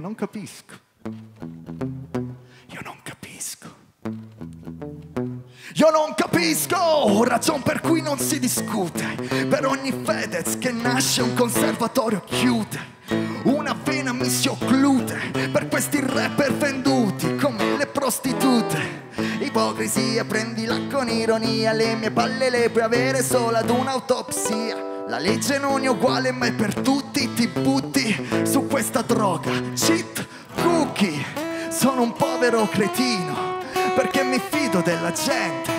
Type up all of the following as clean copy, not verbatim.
non capisco. Io non capisco. Io non capisco, ragion per cui non si discute. Per ogni Fedez che nasce un conservatorio chiude. Una vena mi si occlude per questi rapper venduti come le prostitute. Ipocrisia, prendila con ironia, le mie palle le puoi avere solo ad un'autopsia. La legge non è uguale mai per tutti, ti butti su questa droga. Cheat cookie, sono un povero cretino perché mi fido della gente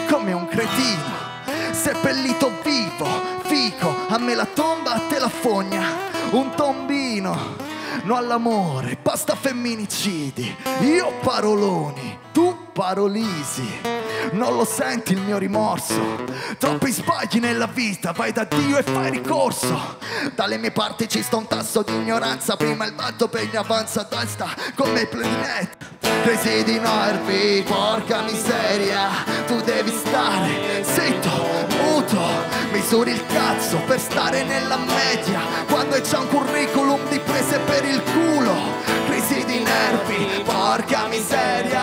come un cretino. Seppellito vivo, fico, a me la tomba, a te la fogna. Un tombino, no all'amore, basta femminicidi. Io paroloni, tu parolisi. Non lo senti il mio rimorso? Troppi sbagli nella vita, vai da Dio e fai ricorso. Dalle mie parti ci sta un tasso di ignoranza. Prima il batto pegno avanza a testa come planet. Crisi di nervi, porca miseria. Tu devi stare zitto, muto. Misuri il cazzo per stare nella media quando è già un curriculum di prese per il culo. Crisi di nervi, porca miseria.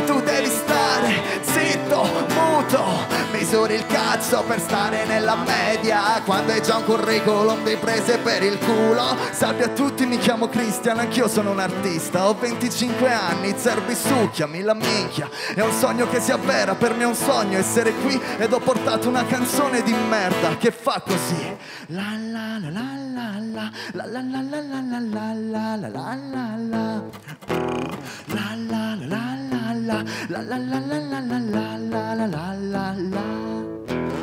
Tu devi stare zitto, muto. Misuri il cazzo per stare nella media quando è già un curriculum di prese per il culo. Salve a tutti, mi chiamo Christian, anch'io sono un artista. Ho 25 anni, zerbi succhiami la minchia. È un sogno che si avvera, per me è un sogno essere qui. Ed ho portato una canzone di merda che fa così. La la la la la la la la la la la la la la la la la. La la la la la la la la la la la la la la la la.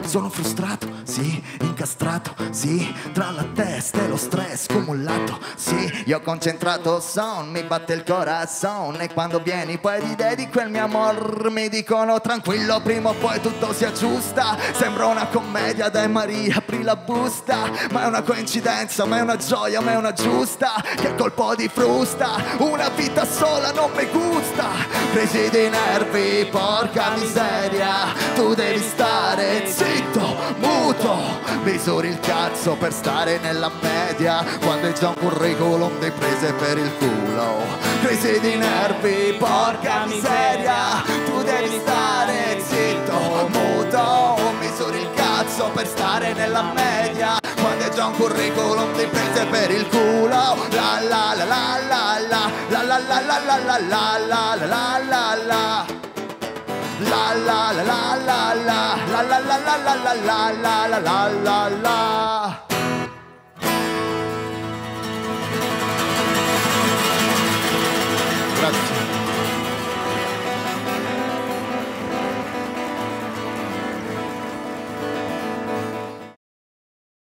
Sono frustrato, sì, incastrato, sì, tra la testa e lo stress cumulato, sì, io concentrato son, mi batte il corazon e quando vieni poi ti dedico il mio amor, mi dicono tranquillo, prima o poi tutto si aggiusta, sembra una commedia, dai Maria, apri la busta, ma è una coincidenza, ma è una gioia, ma è una giusta, che colpo di frusta, una vita sola non mi gusta, crisi di nervi, porca miseria, tu devi stare zitto, muto, misuri il cazzo per stare nella media quando è già un curriculum di prese per il culo. Crisi di nervi, porca miseria, tu devi stare zitto, muto, misuri il cazzo per stare nella media quando è già un curriculum di prese per il culo. La la la la la la la la la la la la la la la la. La la la la la la la la la la la la la la la la.